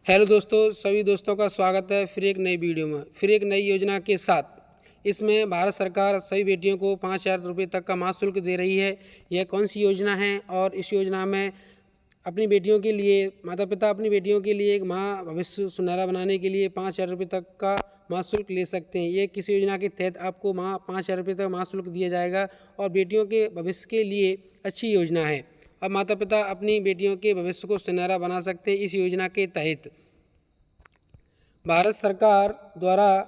Hello दोस्तों, सभी दोस्तों का स्वागत है फिर एक नई वीडियो में, फिर एक नई योजना के साथ। इसमें भारत सरकार सभी बेटियों को 5,000 रुपये तक का मासिक शुल्क दे रही है। यह कौन सी योजना है और इस योजना में अपनी बेटियों के लिए माता पिता अपनी बेटियों के लिए एक महा भविष्य सुनहरा बनाने के लिए 5,000 रुपये तक का मासिक शुल्क ले सकते हैं। ये किस योजना के तहत आपको 5,000 रुपये तक मासिक शुल्क दिया जाएगा और बेटियों के भविष्य के लिए अच्छी योजना है। अब माता पिता अपनी बेटियों के भविष्य को सुनहरा बना सकते हैं। इस योजना के तहत भारत सरकार द्वारा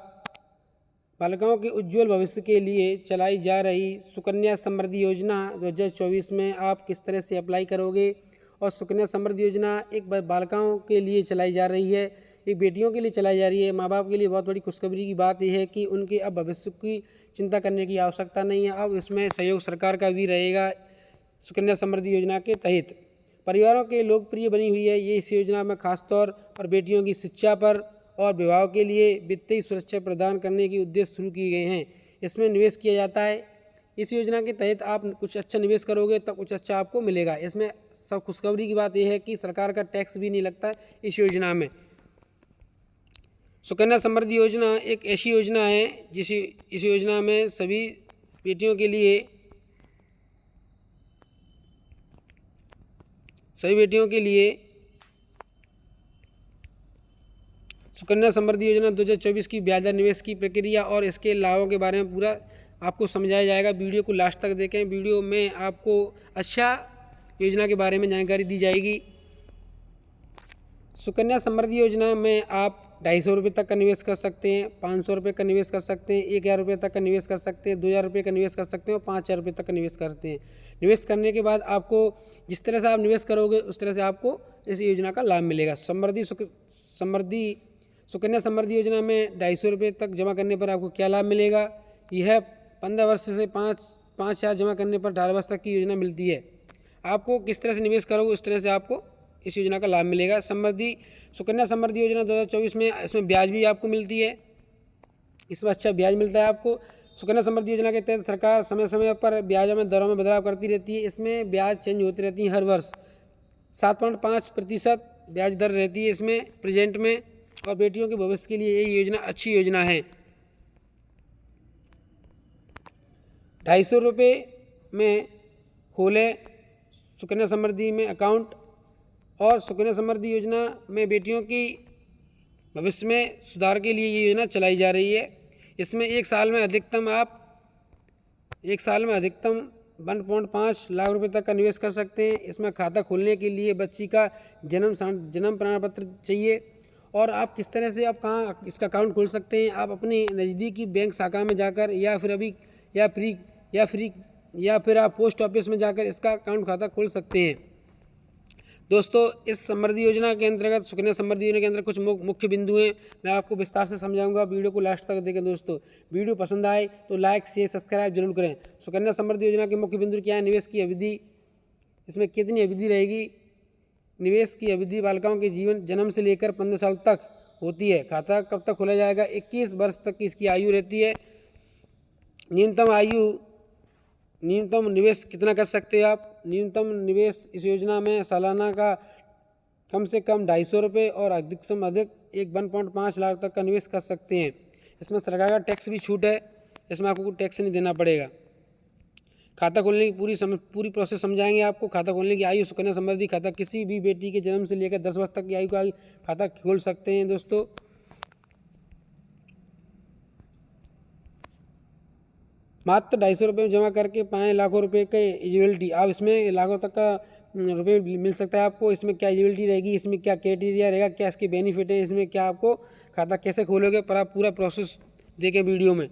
बालिकाओं के उज्ज्वल भविष्य के लिए चलाई जा रही सुकन्या समृद्धि योजना 2024 में आप किस तरह से अप्लाई करोगे। और सुकन्या समृद्धि योजना एक बालिकाओं के लिए चलाई जा रही है, एक बेटियों के लिए चलाई जा रही है। माँ बाप के लिए बहुत बड़ी खुशखबरी की बात यह है कि उनके अब भविष्य की चिंता करने की आवश्यकता नहीं है। अब इसमें सहयोग सरकार का भी रहेगा। सुकन्या समृद्धि योजना के तहत परिवारों के लोकप्रिय बनी हुई है। ये इस योजना में खासतौर पर बेटियों की शिक्षा पर और विवाह के लिए वित्तीय सुरक्षा प्रदान करने के उद्देश्य शुरू किए गए हैं। इसमें निवेश किया जाता है। इस योजना के तहत आप कुछ अच्छा निवेश करोगे तो कुछ अच्छा आपको मिलेगा। इसमें सब खुशखबरी की बात यह है कि सरकार का टैक्स भी नहीं लगता है इस योजना में। सुकन्या समृद्धि योजना एक ऐसी योजना है इस योजना में सभी बेटियों के लिए सुकन्या समृद्धि योजना 2024 की ब्याज दर निवेश की प्रक्रिया और इसके लाभों के बारे में पूरा आपको समझाया जाएगा। वीडियो को लास्ट तक देखें। वीडियो में आपको अच्छा योजना के बारे में जानकारी दी जाएगी। सुकन्या समृद्धि योजना में आप 250 रुपये तक का निवेश कर सकते हैं, 500 रुपये का निवेश कर सकते हैं, 1,000 रुपये तक का निवेश कर सकते हैं, 2,000 रुपये का निवेश कर सकते हैं और 5,000 रुपये तक का निवेश करते हैं। निवेश करने के बाद आपको जिस तरह से आप निवेश करोगे उस तरह से आपको इस योजना का लाभ मिलेगा। सुकन्या समृद्धि योजना में 250 रुपये तक जमा करने पर आपको क्या लाभ मिलेगा। यह 15 वर्ष से 5,000 जमा करने पर 18 वर्ष तक की योजना मिलती है। आपको किस तरह से निवेश करोगे उस तरह से आपको इस योजना का लाभ मिलेगा। सुकन्या समृद्धि योजना 2024 में इसमें ब्याज भी आपको मिलती है। इसमें अच्छा ब्याज मिलता है आपको। सुकन्या समृद्धि योजना के तहत सरकार समय समय पर ब्याजों में दरों में बदलाव करती रहती है। इसमें ब्याज चेंज होती रहती है हर वर्ष। 7.5% ब्याज दर रहती है इसमें प्रेजेंट में। और बेटियों के भविष्य के लिए ये योजना अच्छी योजना है। 250 रुपये में खोले सुकन्या समृद्धि में अकाउंट। और सुकन्या समृद्धि योजना में बेटियों की भविष्य में सुधार के लिए ये योजना चलाई जा रही है। इसमें एक साल में अधिकतम 1.5 लाख रुपए तक का निवेश कर सकते हैं। इसमें खाता खोलने के लिए बच्ची का जन्म प्रमाण पत्र चाहिए। और आप किस तरह से आप कहाँ इसका अकाउंट खोल सकते हैं। आप अपनी नज़दीकी बैंक शाखा में जाकर या फिर आप पोस्ट ऑफिस में जाकर इसका अकाउंट खाता खोल सकते हैं। दोस्तों, इस समृद्धि योजना के अंतर्गत सुकन्या समृद्धि योजना के अंदर कुछ मुख्य बिंदु हैं, मैं आपको विस्तार से समझाऊंगा। वीडियो को लास्ट तक देखें। दोस्तों, वीडियो पसंद आए तो लाइक शेयर सब्सक्राइब जरूर करें। सुकन्या समृद्धि योजना के मुख्य बिंदु क्या है। निवेश की अवधि, इसमें कितनी अवधि रहेगी। निवेश की अवधि बालिकाओं के जीवन जन्म से लेकर 15 साल तक होती है। खाता कब तक खोला जाएगा। 21 वर्ष तक की इसकी आयु रहती है। न्यूनतम निवेश कितना कर सकते हैं आप। न्यूनतम निवेश इस योजना में सालाना का कम से कम 250 रुपये और अधिकतम 1.5 लाख तक का निवेश कर सकते हैं। इसमें सरकार का टैक्स भी छूट है। इसमें आपको कोई टैक्स नहीं देना पड़ेगा। खाता खोलने की पूरी प्रोसेस समझाएंगे आपको। खाता खोलने की आयु, सुकन्या समृद्धि खाता किसी भी बेटी के जन्म से लेकर 10 वर्ष तक की आयु का खाता खोल सकते हैं। दोस्तों, मात्र 250 रुपये जमा करके 5 लाखों रुपये के एलिजिबिलिटी, आप इसमें लाखों तक का रुपये मिल सकता है आपको। इसमें क्या एलिजिबिलिटी रहेगी, इसमें क्या क्राइटेरिया रहेगा, क्या इसके बेनिफिट है, इसमें क्या आपको खाता कैसे खोलोगे, पर आप पूरा प्रोसेस देखें वीडियो में।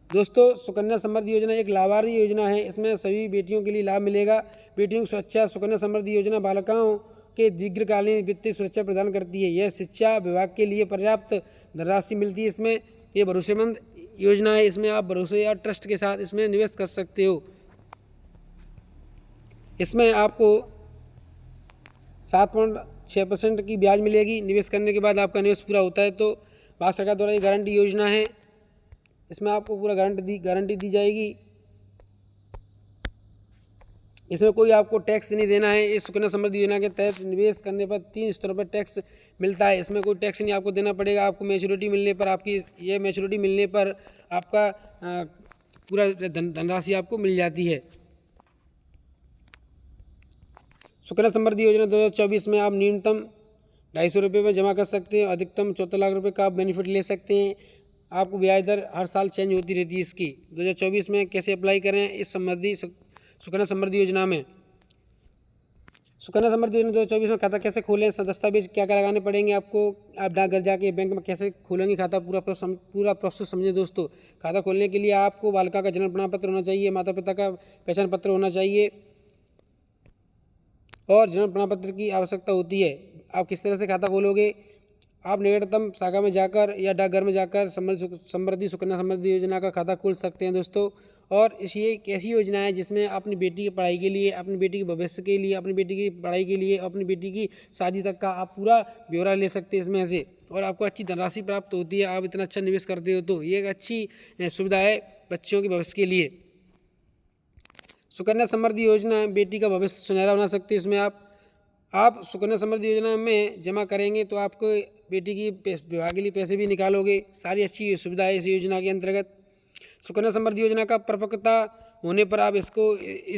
दोस्तों, सुकन्या समृद्धि योजना एक लाभार्थी योजना है। इसमें सभी बेटियों के लिए लाभ मिलेगा। बेटियों की सुरक्षा। सुकन्या समृद्धि योजना बालिकाओं के दीर्घकालीन वित्तीय सुरक्षा प्रदान करती है। यह शिक्षा विभाग के लिए पर्याप्त धनराशि मिलती है। इसमें ये भरोसेमंद योजना है। इसमें आप भरोसे या ट्रस्ट के साथ इसमें निवेश कर सकते हो। इसमें आपको 7.6% की ब्याज मिलेगी। निवेश करने के बाद आपका निवेश पूरा होता है तो भारत सरकार द्वारा ये गारंटी योजना है। इसमें आपको पूरा गारंटी दी जाएगी। इसमें कोई आपको टैक्स नहीं देना है। इस सुकन्या समृद्धि योजना के तहत निवेश करने पर 3 स्तरों पर टैक्स मिलता है। इसमें कोई टैक्स नहीं आपको देना पड़ेगा। आपको मैच्योरिटी मिलने पर मैच्योरिटी मिलने पर आपका पूरा धनराशि आपको मिल जाती है। सुकन्या समृद्धि योजना 2024 में आप न्यूनतम 250 रुपये में जमा कर सकते हैं। अधिकतम 14 लाख रुपये का आप बेनिफिट ले सकते हैं। आपको ब्याज दर हर साल चेंज होती रहती है इसकी। 2024 में कैसे अप्लाई करें इस सुकन्या समृद्धि योजना में। सुकन्या समृद्धि योजना 2024 में खाता कैसे खोलें, दस्तावेज क्या क्या लगाने पड़ेंगे आपको, आप डाकघर जाके बैंक में कैसे खोलेंगे खाता, पूरा प्रोसेस समझें दोस्तों। खाता खोलने के लिए आपको बालिका का जन्म प्रमाण पत्र होना चाहिए, माता पिता का पहचान पत्र होना चाहिए और जन्म प्रमाण पत्र की आवश्यकता होती है। आप किस तरह से खाता खोलोगे, आप निकटतम शाखा में जाकर या डाकघर में जाकर समृद्धि सुकन्या समृद्धि योजना का खाता खोल सकते हैं दोस्तों। और ये एक ऐसी योजना है जिसमें अपनी बेटी की पढ़ाई के लिए, अपनी बेटी के भविष्य के लिए, अपनी बेटी की पढ़ाई के लिए, अपनी बेटी की शादी तक का आप पूरा ब्यौरा ले सकते हैं इसमें से, और आपको अच्छी धनराशि प्राप्त होती है। आप इतना अच्छा निवेश करते हो तो ये एक अच्छी सुविधा है बच्चों के भविष्य के लिए। सुकन्या समृद्धि योजना बेटी का भविष्य सुनहरा बना सकती है। इसमें आप सुकन्या समृद्धि योजना में जमा करेंगे तो आपको बेटी की विवाह के लिए पैसे भी निकालोगे। सारी अच्छी सुविधा है इस योजना के अंतर्गत। सुकन्या समृद्धि योजना का परिपक्वता होने पर आप इस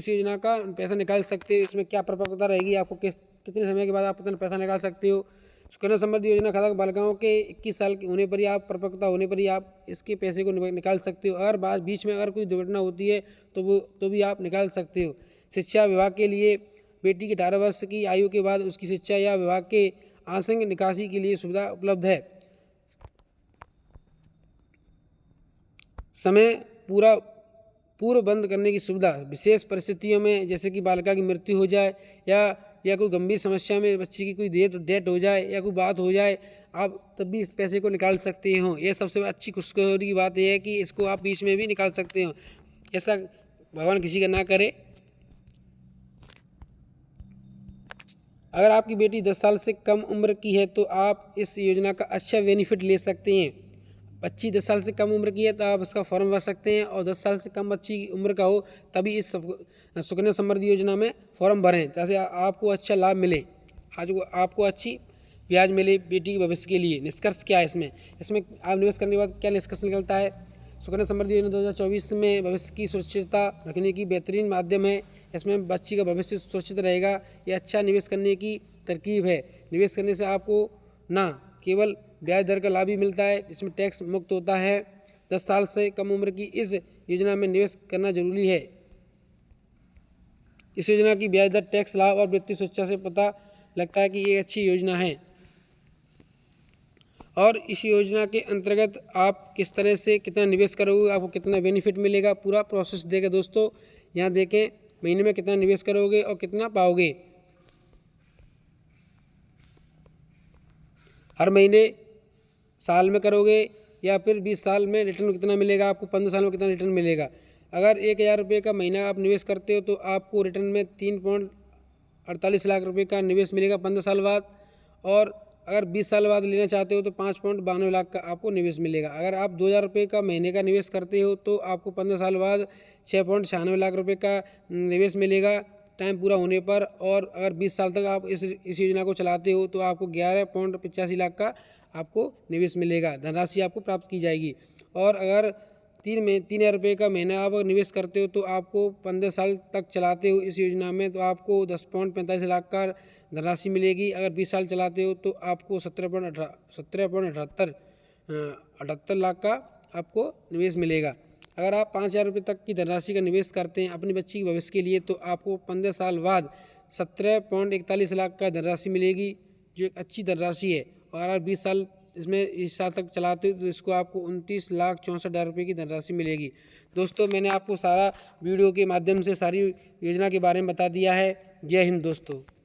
योजना का पैसा निकाल सकते हो। इसमें क्या परिपक्वता रहेगी, आपको कितने समय के बाद आप कितना पैसा निकाल सकते हो। सुकन्या समृद्धि योजना खाता बालिकाओं के 21 साल के होने पर ही आप परिपक्वता होने पर ही आप इसके पैसे को निकाल सकते हो। अगर बीच में अगर कोई दुर्घटना होती है तो भी आप निकाल सकते हो। शिक्षा विभाग के लिए बेटी की 18 वर्ष की आयु के बाद उसकी शिक्षा या विभाग के आंशिक निकासी के लिए सुविधा उपलब्ध है। समय पूर्व बंद करने की सुविधा विशेष परिस्थितियों में, जैसे कि बालिका की मृत्यु हो जाए या कोई गंभीर समस्या में बच्ची की कोई डेथ हो जाए या कोई बात हो जाए, आप तब भी इस पैसे को निकाल सकते हो। ये सबसे अच्छी खुशखबरी की बात यह है कि इसको आप बीच में भी निकाल सकते हो। ऐसा भगवान किसी का ना करे। अगर आपकी बेटी 10 साल से कम उम्र की है तो आप इस योजना का अच्छा बेनिफिट ले सकते हैं। बच्ची 10 साल से कम उम्र की है तो आप इसका फॉर्म भर सकते हैं, और 10 साल से कम बच्ची की उम्र का हो तभी इस सुकन्या समृद्धि योजना में फॉर्म भरें, ताकि आपको अच्छा लाभ मिले, आपको अच्छी ब्याज मिले बेटी के भविष्य के लिए। निष्कर्ष क्या है इसमें आप निवेश करने के बाद क्या निष्कर्ष निकलता है। सुकन्या समृद्धि योजना 2024 में भविष्य की सुरक्षितता रखने की बेहतरीन माध्यम है। इसमें बच्ची का भविष्य सुरक्षित रहेगा। यह अच्छा निवेश करने की तरकीब है। निवेश करने से आपको ना केवल ब्याज दर का लाभ भी मिलता है, इसमें टैक्स मुक्त होता है। 10 साल से कम उम्र की इस योजना में निवेश करना जरूरी है। इस योजना की ब्याज दर, टैक्स लाभ और वित्तीय सुरक्षा से पता लगता है कि ये अच्छी योजना है। और इस योजना के अंतर्गत आप किस तरह से कितना निवेश करोगे, आपको कितना बेनिफिट मिलेगा, पूरा प्रोसेस देगा दोस्तों। यहाँ देखें महीने में कितना निवेश करोगे और कितना पाओगे। हर महीने, साल में करोगे या फिर 20 साल में रिटर्न कितना मिलेगा, आपको 15 साल में कितना रिटर्न मिलेगा। अगर 1000 रुपये का महीना आप निवेश करते हो तो आपको रिटर्न में 3.48 लाख रुपये का निवेश मिलेगा 15 साल बाद। और अगर 20 साल बाद लेना चाहते हो तो 5.92 लाख का आपको निवेश मिलेगा। अगर आप 2000 रुपये का महीने का निवेश करते हो तो आपको 15 साल बाद 6.96 लाख रुपये का निवेश मिलेगा टाइम पूरा होने पर। और अगर 20 साल तक आप इस योजना को चलाते हो तो आपको 11.85 लाख का आपको निवेश मिलेगा, धनराशि आपको प्राप्त की जाएगी। और अगर 3,000 रुपये का महीना आप निवेश करते हो तो आपको 15 साल तक चलाते हो इस योजना में तो आपको 10.45 लाख का धनराशि मिलेगी। अगर 20 साल चलाते हो तो आपको 17.78 लाख का आपको निवेश मिलेगा। अगर आप 5,000 रुपये तक की धनराशि का निवेश करते हैं अपनी बच्ची के भविष्य के लिए तो आपको 15 साल बाद 17.41 लाख का धनराशि मिलेगी, जो एक अच्छी धनराशि है। और अगर 20 साल इस साल तक चलाते हो तो इसको आपको 29,64,000 रुपये की धनराशि मिलेगी। दोस्तों मैंने आपको सारा वीडियो के माध्यम से सारी योजना के बारे में बता दिया है। जय हिंद दोस्तों।